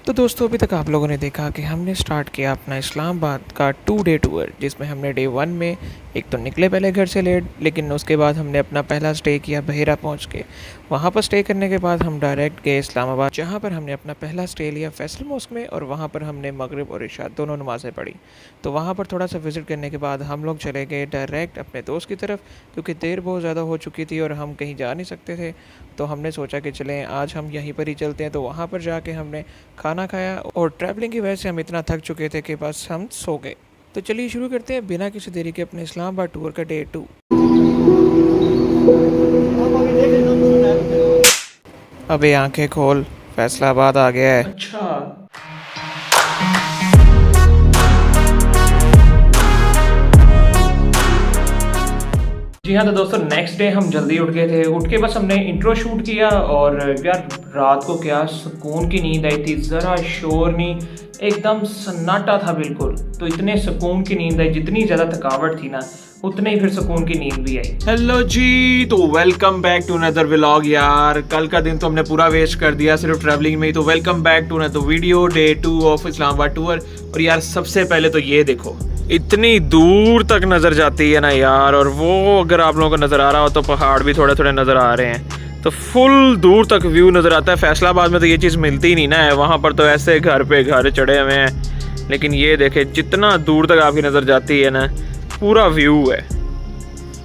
तो दोस्तों अभी तक आप लोगों ने देखा कि हमने स्टार्ट किया अपना इस्लामाबाद का 2 डे टूर, जिसमें हमने डे 1 में एक तो निकले पहले घर से लेट, लेकिन उसके बाद हमने अपना पहला स्टे किया बहेरा पहुंच के। वहां पर स्टे करने के बाद हम डायरेक्ट गए इस्लामाबाद, जहां पर हमने अपना पहला स्टे लिया फैसल मॉस्क में, और वहां पर हमने मगरिब और इशा दोनों नमाज़ें पढ़ी। तो वहाँ पर थोड़ा सा विज़िट करने के बाद हम लोग चले गए डायरेक्ट अपने दोस्त की तरफ, क्योंकि देर बहुत ज़्यादा हो चुकी थी और हम कहीं जा नहीं सकते थे। तो हमने सोचा कि चलें आज हम यहीं पर ही चलते हैं। तो वहाँ पर जाके हमने खाना खाया, और ट्रैवलिंग की वजह से हम इतना थक चुके थे कि बस हम सो गए। तो चलिए शुरू करते हैं बिना किसी देरी के अपने इस्लामाबाद टूर का डे 2। अबे आंखें खोल, फैसलाबाद आ गया है। अच्छा। जी हाँ, तो दोस्तों नेक्स्ट डे हम जल्दी उठ गए थे। उठ के बस हमने इंट्रो शूट किया, और यार रात को क्या सुकून की नींद आई थी, ज़रा शोर नहीं, एकदम सन्नाटा था बिल्कुल। तो इतने सुकून की नींद आई, जितनी ज़्यादा थकावट थी ना उतने ही फिर सुकून की नींद भी आई। हेलो जी, तो welcome back to another vlog. यार कल का दिन तो हमने पूरा वेस्ट कर दिया सिर्फ ट्रैवलिंग में ही। तो welcome back to another video, day 2 of Islamabad tour. और यार सबसे पहले तो ये देखो, इतनी दूर तक नज़र जाती है ना यार, और वो अगर आप लोगों को नज़र आ रहा हो तो पहाड़ भी थोड़े थोड़े नज़र आ रहे हैं। तो फुल दूर तक व्यू नज़र आता है। फैसलाबाद में तो ये चीज़ मिलती ही नहीं ना है, वहाँ पर तो ऐसे घर पे घर चढ़े हुए हैं। लेकिन ये देखे, जितना दूर तक आपकी नज़र जाती है ना, पूरा व्यू है।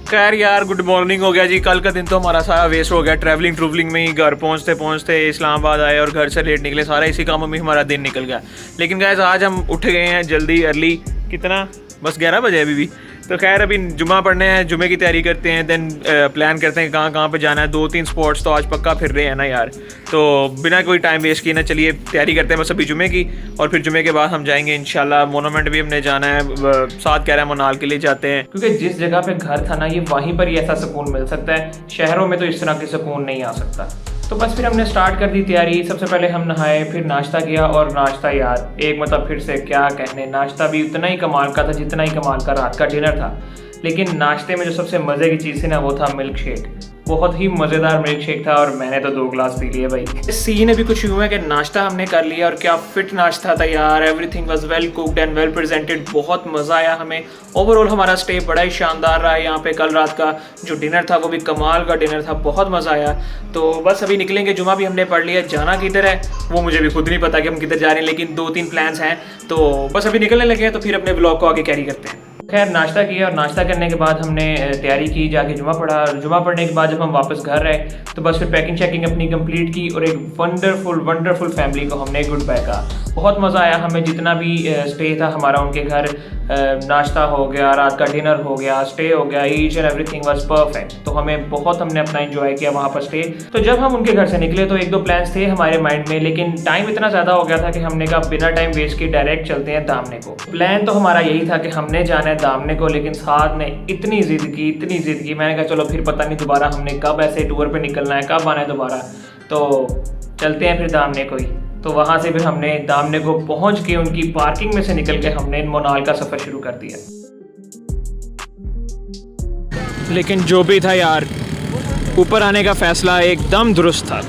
खैर यार, गुड मॉर्निंग हो गया जी। कल का दिन तो हमारा सारा वेस्ट हो गया ट्रैवलिंग में ही। घर पहुंचते पहुंचते इस्लामाबाद आए और घर से लेट निकले, सारा इसी कामों में हमारा दिन निकल गया। लेकिन गाइस आज हम उठ गए हैं जल्दी, अर्ली। कितना, बस 11 बजे अभी भी। तो खैर अभी जुमा पढ़ने हैं, जुमे की तैयारी करते हैं, देन प्लान करते हैं कहाँ कहाँ पे जाना है। 2-3 स्पॉट्स तो आज पक्का फिर रहे हैं ना यार। तो बिना कोई टाइम वेस्ट किए ना चलिए तैयारी करते हैं बस अभी जुमे की, और फिर जुमे के बाद हम जाएंगे इंशाल्लाह। मोनूमेंट भी हमने जाना है, साथ कह रहे हैं मनाल के लिए जाते हैं, क्योंकि जिस जगह पे घर था ना ये वहीं पर ही ऐसा सुकून मिल सकता है। शहरों में तो इस तरह के सुकून नहीं आ सकता। तो बस फिर हमने स्टार्ट कर दी तैयारी। सबसे पहले हम नहाए, फिर नाश्ता किया, और नाश्ता यार एक मतलब फिर से क्या कहने, नाश्ता भी उतना ही कमाल का था जितना ही कमाल का रात का डिनर था। लेकिन नाश्ते में जो सबसे मज़े की चीज़ थी ना वो था मिल्क शेक। बहुत ही मज़ेदार मिल्क शेक था, और मैंने तो 2 गिलास पी लिए भाई। सीन अभी कुछ यूँ है कि नाश्ता हमने कर लिया, और क्या फिट नाश्ता था यार। Everything was well cooked and well presented. बहुत मज़ा आया हमें। ओवरऑल हमारा स्टे बड़ा ही शानदार रहा है यहाँ पे। कल रात का जो डिनर था वो भी कमाल का डिनर था, बहुत मज़ा आया। तो बस अभी निकलेंगे, जुमा भी हमने पढ़ लिया। जाना किधर है वो मुझे भी खुद नहीं पता कि हम किधर जा रहे हैं, लेकिन 2-3 प्लान्स हैं। तो बस अभी निकलने लगे हैं, तो फिर अपने ब्लॉग को आगे कैरी करते हैं। खैर नाश्ता किया, और नाश्ता करने के बाद हमने तैयारी की, जाके जुमा पढ़ा। जुमा पढ़ने के बाद जब हम वापस घर रहे तो बस फिर पैकिंग शैकिंग अपनी कंप्लीट की, और एक वंडरफुल फैमिली को हमने गुड बाय कहा। बहुत मज़ा आया हमें। जितना भी स्टे था हमारा उनके घर, नाश्ता हो गया, रात का डिनर हो गया, स्टे हो गया, each and everything was perfect. तो हमने अपना एंजॉय किया वहाँ पर स्टे। तो जब हम उनके घर से निकले तो 1-2 प्लान्स थे हमारे माइंड में, लेकिन टाइम इतना ज़्यादा हो गया था कि हमने कहा बिना टाइम वेस्ट किए डायरेक्ट चलते हैं दामने को। प्लान तो हमारा यही था कि हमने जाना है दामने को, लेकिन साथ ने इतनी जिद की, मैंने कहा चलो फिर पता नहीं दोबारा हमने कब ऐसे टूर पे निकलना है, कब आना है दोबारा, तो चलते हैं फिर दामने को ही। तो वहाँ से फिर हमने दामने को पहुँच के उनकी पार्किंग में से निकल के हमने मोनाल का सफ़र शुरू कर दिया। लेकिन जो भी था यार, ऊपर आने का फैसला एकदम दुरुस्त था।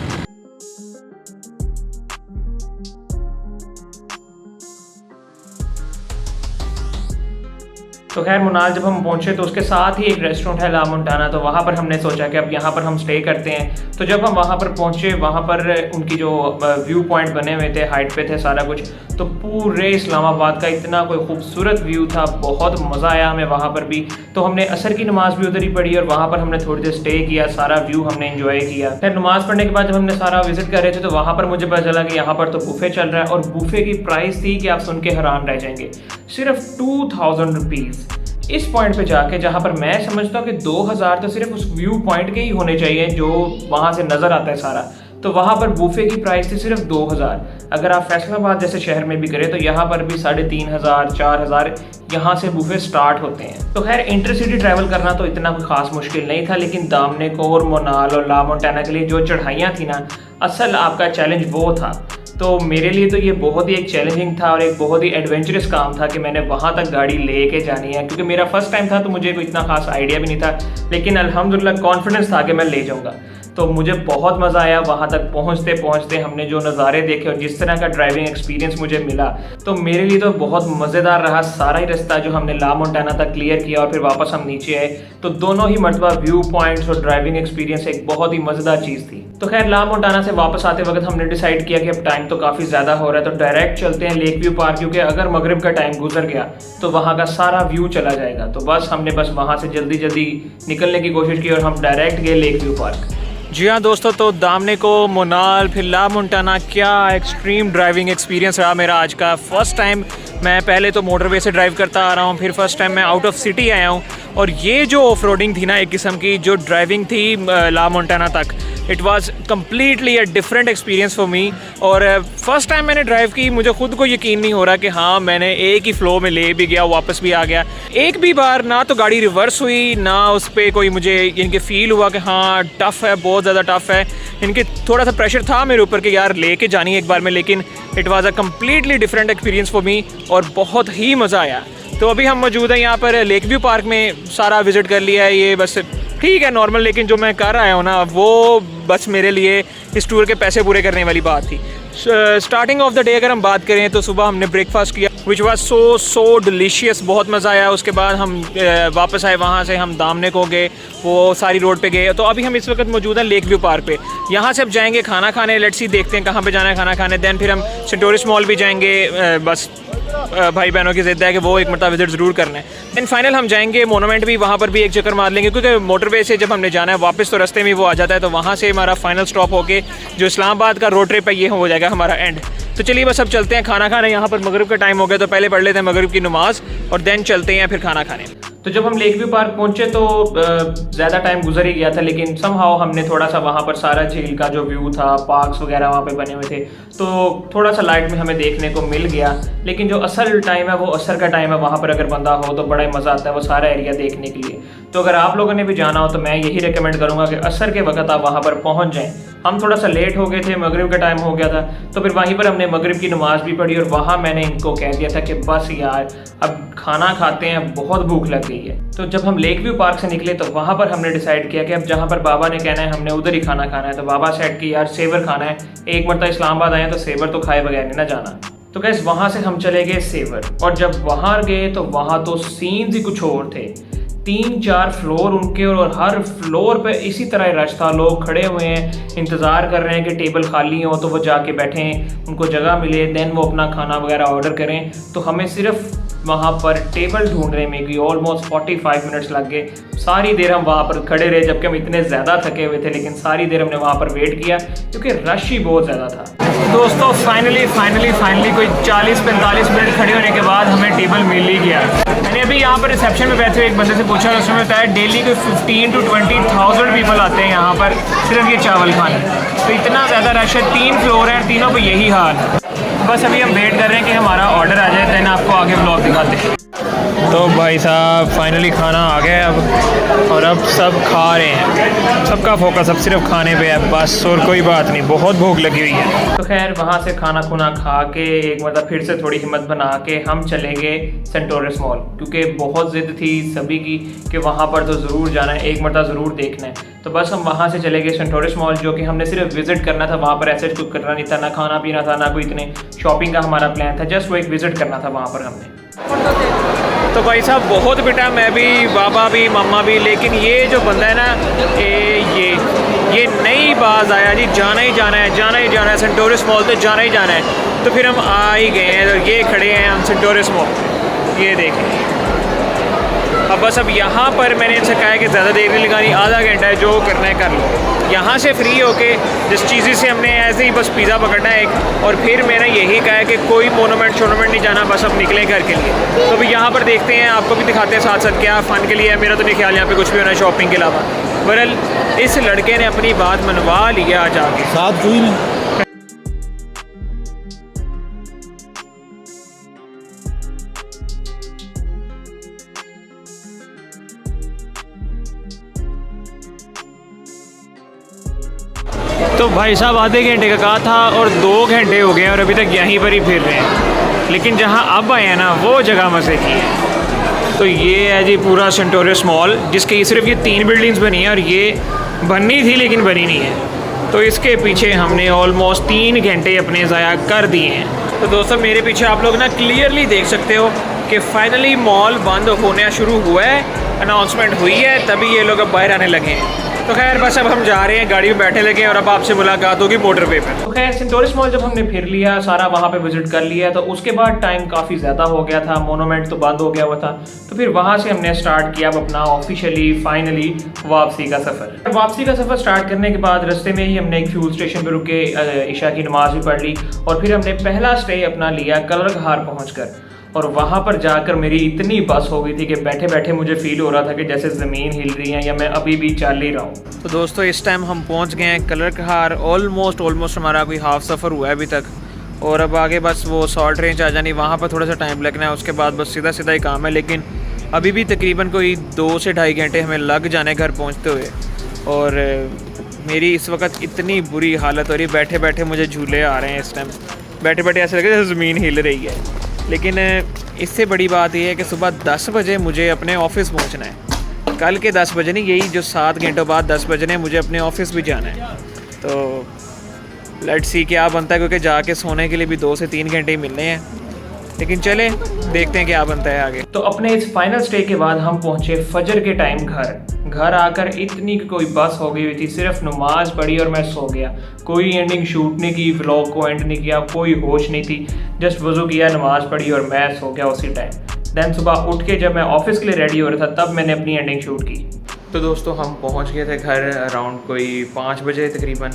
तो खैर मुनाल जब हम पहुंचे तो उसके साथ ही एक रेस्टोरेंट है ला मोंटाना, तो वहाँ पर हमने सोचा कि अब यहाँ पर हम स्टे करते हैं। तो जब हम वहाँ पर पहुँचे, वहाँ पर उनकी जो व्यू पॉइंट बने हुए थे, हाइट पे थे सारा कुछ, तो पूरे इस्लामाबाद का इतना कोई खूबसूरत व्यू था। बहुत मज़ा आया हमें वहाँ पर भी। तो हमने असर की नमाज़ भी उधर ही पढ़ी, और वहाँ पर हमने थोड़ी देर स्टे किया, सारा व्यू हमने एंजॉय किया। फिर नमाज़ पढ़ने के बाद जब हमने सारा विजिट कर रहे थे तो वहाँ पर मुझे पता चला कि यहाँ पर तो बुफे चल रहा है, और बुफे की प्राइस थी कि आप सुन के हैरान रह जाएंगे, सिर्फ 2000 रुपीज़। इस पॉइंट पे जाके जहाँ पर मैं समझता हूँ कि 2000 तो सिर्फ उस व्यू पॉइंट के ही होने चाहिए जो वहाँ से नज़र आता है सारा, तो वहाँ पर बुफे की प्राइस थी सिर्फ 2000। अगर आप फैसलाबाद जैसे शहर में भी करें तो यहाँ पर भी 3500-4000 यहाँ से बुफे स्टार्ट होते हैं। तो खैर इंटरसिटी ट्रैवल करना तो इतना कोई ख़ास मुश्किल नहीं था, लेकिन दामने को और मोनाल और ला मोंटाना के लिए जो चढ़ाइयाँ थी ना, असल आपका चैलेंज वो था। तो मेरे लिए तो ये बहुत ही एक चैलेंजिंग था और एक बहुत ही एडवेंचरस काम था कि मैंने वहाँ तक गाड़ी लेके जानी है, क्योंकि मेरा फर्स्ट टाइम था तो मुझे कोई इतना खास आइडिया भी नहीं था, लेकिन अल्हम्दुलिल्लाह कॉन्फिडेंस था कि मैं ले जाऊँगा। तो मुझे बहुत मज़ा आया वहाँ तक पहुँचते पहुँचते। हमने जो नज़ारे देखे और जिस तरह का ड्राइविंग एक्सपीरियंस मुझे मिला, तो मेरे लिए तो बहुत मज़ेदार रहा सारा ही रास्ता जो हमने ला मोंटाना तक क्लियर किया और फिर वापस हम नीचे आए। तो दोनों ही मरतबा व्यू पॉइंट्स और ड्राइविंग एक्सपीरियंस एक बहुत ही मज़ेदार चीज़ थी। तो खैर ला मोंटाना से वापस आते वक्त हमने डिसाइड किया कि अब टाइम तो काफ़ी ज़्यादा हो रहा है, तो डायरेक्ट चलते हैं लेक व्यू पार्क, क्योंकि अगर मगरिब का टाइम गुजर गया तो वहाँ का सारा व्यू चला जाएगा। तो बस हमने वहाँ से जल्दी जल्दी निकलने की कोशिश की और हम डायरेक्ट गए लेक व्यू पार्क। जी हाँ दोस्तों, तो दामने को, मोनाल, फिर ला मोंटाना, क्या एक्सट्रीम ड्राइविंग एक्सपीरियंस रहा मेरा आज का। फ़र्स्ट टाइम मैं पहले तो मोटरवे से ड्राइव करता आ रहा हूँ, फिर फर्स्ट टाइम मैं आउट ऑफ सिटी आया हूँ। और ये जो ऑफ रोडिंग थी ना, एक किस्म की जो ड्राइविंग थी ला मोंटाना तक, it was completely a different experience for me. और फर्स्ट टाइम मैंने ड्राइव की, मुझे खुद को यकीन नहीं हो रहा कि हाँ मैंने एक ही फ़्लो में ले भी गया, वापस भी आ गया। एक भी बार ना तो गाड़ी रिवर्स हुई, ना उस पर कोई मुझे इनके फ़ील हुआ कि हाँ टफ़ है, बहुत ज़्यादा टफ़ है। इनके थोड़ा सा प्रेशर था मेरे ऊपर कि यार लेके जानी है एक बार में, लेकिन it was a completely different experience for me और बहुत ही मज़ा आया। तो अभी हम मौजूद हैं यहाँ पर लेक व्यू पार्क में, सारा विज़िट कर लिया है। ये बस ठीक है नॉर्मल, लेकिन जो मैं कर आया हूँ ना वो बस मेरे लिए इस टूर के पैसे पूरे करने वाली बात थी। स्टार्टिंग ऑफ द डे अगर हम बात करें तो सुबह हमने ब्रेकफास्ट किया, विच वाज सो डिलीशियस, बहुत मज़ा आया। उसके बाद हम वापस आए, वहाँ से हम दामने को गए, वो सारी रोड पे गए। तो अभी हम इस वक्त मौजूद हैं लेक व्यू पार्क पे। यहाँ से अब जाएंगे खाना खाने, लेट्स सी देखते हैं कहाँ पे जाना है खाना खाने। दैन फिर हम सेंट टोरिस मॉल भी जाएंगे, बस भाई बहनों की ज़िद है कि वो एक मरतबा विज़िट ज़रूर करना है। दैन फाइनल हम जाएंगे मोनूमेंट भी, वहाँ पर भी एक चक्कर मार लेंगे, क्योंकि मोटरवे से जब हमने जाना है वापस तो रास्ते में वो आ जाता है। तो वहाँ से हमारा फाइनल स्टॉप होके जो इस्लामाबाद का रोड ट्रिप है ये हो जाएगा हमारा एंड। तो चलिए बस अब चलते हैं खाना खाने। यहाँ पर मगरिब का टाइम हो गया, तो पहले पढ़ लेते हैं मगरिब की नमाज़ और दैन चलते हैं फिर खाना खाने। तो जब हम लेक व्यू पार्क पहुंचे तो ज़्यादा टाइम गुजर ही गया था, लेकिन समहाउ हमने थोड़ा सा वहाँ पर सारा झील का जो व्यू था, पार्क्स वगैरह वहाँ पे बने हुए थे, तो थोड़ा सा लाइट में हमें देखने को मिल गया। लेकिन जो असल टाइम है वो असर का टाइम है, वहाँ पर अगर बंदा हो तो बड़ा ही मज़ा आता है वो सारा एरिया देखने के लिए। तो अगर आप लोगों ने भी जाना हो तो मैं यही रिकमेंड करूँगा कि असर के वक्त आप वहाँ पर पहुँच जाएँ। हम थोड़ा सा लेट हो गए थे, मगरिब का टाइम हो गया था, तो फिर वहीं पर हमने मगरिब की नमाज़ भी पढ़ी और वहाँ मैंने इनको कह दिया था कि बस यार अब खाना खाते हैं, बहुत भूख लग गई है। तो जब हम लेक व्यू पार्क से निकले तो वहाँ पर हमने डिसाइड किया कि अब जहाँ पर बाबा ने कहना है हमने उधर ही खाना खाना है। तो बाबा सेट कि यार सेवर खाना है, एक मरतबा इस्लामाबाद आए तो सेवर तो खाए बगैर नहीं ना जाना। तो गैस वहाँ से हम चले गए सेवर, और जब वहाँ गए तो वहाँ तो सीन्स ही कुछ और थे। 3-4 फ्लोर उनके, और हर फ्लोर पे इसी तरह रश था। लोग खड़े हुए हैं, इंतज़ार कर रहे हैं कि टेबल खाली हो तो वो जाके बैठें, उनको जगह मिले, देन वो अपना खाना वगैरह ऑर्डर करें। तो हमें सिर्फ वहाँ पर टेबल ढूंढने में भी ऑलमोस्ट 45 मिनट्स लग गए। सारी देर हम वहाँ पर खड़े रहे, जबकि हम इतने ज़्यादा थके हुए थे, लेकिन सारी देर हमने वहाँ पर वेट किया क्योंकि रश ही बहुत ज़्यादा था। दोस्तों फाइनली कोई 40-45 मिनट खड़े होने के बाद हमें टेबल मिल ही गया। मैंने अभी यहाँ पर रिसेप्शन में बैठे हुए एक बंदे से पूछा, उसने बताया डेली कोई 15 to 20,000 पीपल आते हैं यहाँ पर सिर्फ ये चावल खाने। तो इतना ज़्यादा रश है, 3 फ्लोर हैं, तीनों पर यही हाल है। बस अभी हम वेट कर रहे हैं कि हमारा ऑर्डर आ जाए, देन आपको आगे ब्लॉग दिखाते हैं। तो भाई साहब फाइनली खाना आ गया अब, और अब सब खा रहे हैं, सबका फोकस अब सिर्फ खाने पे है बस, और कोई बात नहीं, बहुत भूख लगी हुई है। तो खैर वहाँ से खाना खुना खा के एक मतलब फिर से थोड़ी हिम्मत बना के हम चले गए सेंट टोरिस मॉल, क्योंकि बहुत ज़िद थी सभी की कि वहाँ पर तो ज़रूर जाना है, एक मरतबा ज़रूर देखना है। तो बस हम वहाँ से चले गए सेंट टोरिस मॉल, जो कि हमने सिर्फ विज़िट करना था। वहाँ पर ऐसे कुछ करना नहीं था, ना खाना पीना था, ना कोई इतने शॉपिंग का हमारा प्लान था, जस्ट वो एक विज़िट करना था वहाँ पर हमने। तो भाई साहब बहुत बेटा, मैं भी, बाबा भी, मम्मा भी, लेकिन ये जो बंदा है ना ये नई बाज आया जी, जाना ही जाना है सेंट टोरिस मॉल, तो जाना ही जाना है। तो फिर हम आ ही गए हैं, तो ये खड़े हैं हम सेंट टोरिस मॉल, ये देखें। अब बस अब यहाँ पर मैंने इनसे कहा है कि ज़्यादा देर नहीं लगानी, आधा घंटा है, जो करना है कर लो। यहाँ से फ्री होके जिस चीज़ से हमने ऐसे ही बस पिज़्ज़ा पकड़ना है एक, और फिर मैंने यही कहा है कि कोई मोनूमेंट नहीं जाना, बस अब निकले घर के लिए। तो अभी यहाँ पर देखते हैं, आपको भी दिखाते हैं साथ साथ क्या फ़न के लिए है। मेरा तो नहीं ख्याल यहाँ पे कुछ भी होना है शॉपिंग के अलावा। बहरहाल इस लड़के ने अपनी बात मनवा लिया जाके साथ कोई नहीं। तो भाई साहब आधे घंटे का कहा था और 2 घंटे हो गए और अभी तक यहीं पर ही फिर रहे हैं। लेकिन जहाँ अब आए हैं ना वो जगह मज़े की है। तो ये है जी पूरा सेंट टोरिस मॉल, जिसके सिर्फ ये 3 बिल्डिंग्स बनी हैं, और ये बननी थी लेकिन बनी नहीं है। तो इसके पीछे हमने ऑलमोस्ट 3 घंटे अपने ज़ाया कर दिए हैं। तो दोस्तों मेरे पीछे आप लोग ना क्लियरली देख सकते हो कि फाइनली मॉल बंद होना शुरू हुआ है, अनाउंसमेंट हुई है, तभी ये लोग अब बाहर आने लगे हैं। तो खैर बस अब हम जा रहे हैं, गाड़ी में बैठे लगे हैं और अब आपसे मुलाकात होगी मोटरवे पे। तो खैर सेंटोरिस मॉल जब हमने फिर लिया, सारा वहाँ पे विजिट कर लिया, तो उसके बाद टाइम काफ़ी ज़्यादा हो गया था, मोनूमेंट तो बंद हो गया हुआ था। तो फिर वहाँ से हमने स्टार्ट किया अब अपना ऑफिशियली फाइनली वापसी का सफ़र। वापसी का सफ़र स्टार्ट करने के बाद रास्ते में ही हमने एक फ्यूल स्टेशन पर रुक के ईशा की नमाज़ भी पढ़ ली और फिर हमने पहला स्टे अपना लिया कलरघार पहुँच और वहाँ पर जाकर मेरी इतनी बस हो गई थी कि बैठे बैठे मुझे फील हो रहा था कि जैसे ज़मीन हिल रही है या मैं अभी भी चल ही रहा हूँ। तो दोस्तों इस टाइम हम पहुँच गए हैं कलरघार। ऑलमोस्ट हमारा कोई हाफ सफ़र हुआ है अभी तक और अब आगे बस वो सॉल्ट रेंज आ जानी, वहाँ पर थोड़ा सा टाइम लगना है, उसके बाद बस सीधा ही काम है। लेकिन अभी भी तकरीबन कोई 2 से ढाई घंटे हमें लग जाने घर पहुँचते हुए और मेरी इस वक्त इतनी बुरी हालत हो रही, बैठे बैठे मुझे झूले आ रहे हैं इस टाइम, बैठे बैठे ऐसे लगे जैसे ज़मीन हिल रही है। लेकिन इससे बड़ी बात यह है कि सुबह 10 बजे मुझे अपने ऑफिस पहुंचना है। कल के 10 बजे नहीं, यही जो 7 घंटों बाद 10 बजे मुझे अपने ऑफिस भी जाना है। तो लेट्स सी क्या बनता है, क्योंकि जाके सोने के लिए भी 2 से 3 घंटे ही मिलने हैं। लेकिन चले देखते हैं क्या बनता है आगे। तो अपने इस फाइनल स्टे के बाद हम पहुंचे फजर के टाइम घर आकर इतनी कोई बस हो गई हुई थी, सिर्फ नमाज पढ़ी और मैं सो गया। कोई एंडिंग शूट नहीं की, व्लॉग को एंड नहीं किया, कोई होश नहीं थी। जस्ट वज़ू किया, नमाज पढ़ी और मैं सो गया उसी टाइम। दैन सुबह उठ के जब मैं ऑफिस के लिए रेडी हो रहा था तब मैंने अपनी एंडिंग शूट की। तो दोस्तों हम पहुंच गए थे घर अराउंड कोई 5 बजे तकरीबन,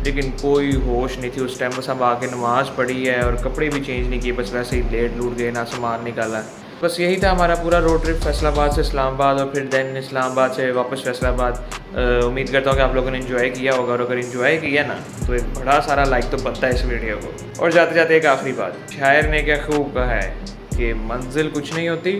लेकिन कोई होश नहीं थी उस टाइम। बस हम आके नमाज़ पढ़ी है और कपड़े भी चेंज नहीं किए, बस वैसे ही लेट लूट गए, ना सामान निकाला। बस यही था हमारा पूरा रोड ट्रिप, फैसलाबाद से इस्लामाबाद और फिर दैन इस्लामाबाद से वापस फैसलाबाद। उम्मीद करता हूँ कि आप लोगों ने एंजॉय किया होगा और अगर एंजॉय किया ना तो एक बड़ा सारा लाइक तो बनता है इस वीडियो को। और जाते जाते एक आखिरी बात, शायर ने क्या खूब कहा है कि मंजिल कुछ नहीं होती,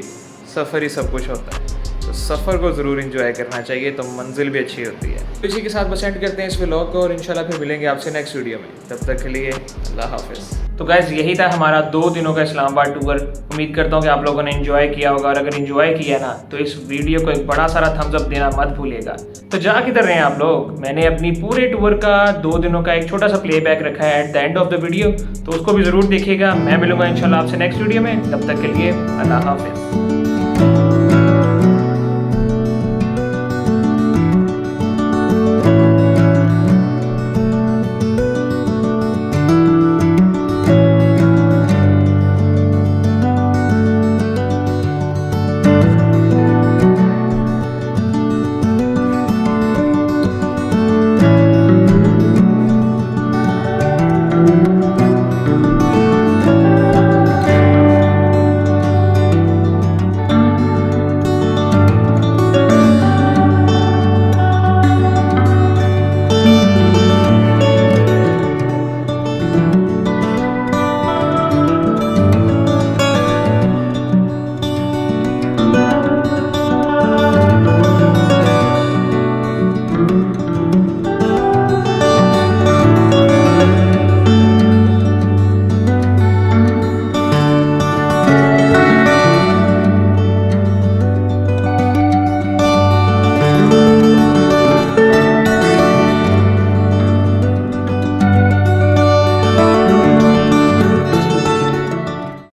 सफ़र ही सब कुछ होता है। तो सफ़र को ज़रूर एंजॉय करना चाहिए तो मंजिल भी अच्छी होती है। तो इसी के साथ बस एंड करते हैं इस व्लॉग को और इंशाल्लाह फिर मिलेंगे आपसे नेक्स्ट वीडियो में। तब तक के लिए अल्लाह हाफिज़। तो गाइज़ यही था हमारा 2 दिनों का इस्लामाबाद टूर। उम्मीद करता हूँ कि आप लोगों ने एंजॉय किया होगा और अगर एंजॉय किया ना तो इस वीडियो को एक बड़ा सारा थम्स अप देना मत भूलिएगा। तो जा किधर रहे हैं आप लोग, मैंने अपनी पूरे टूर का 2 दिनों का एक छोटा सा प्लेबैक रखा है at the end of the video, तो उसको भी ज़रूर देखिएगा। मैं मिलूंगा इंशाल्लाह आपसे नेक्स्ट वीडियो में, तब तक के लिए अल्लाह हाफिज़।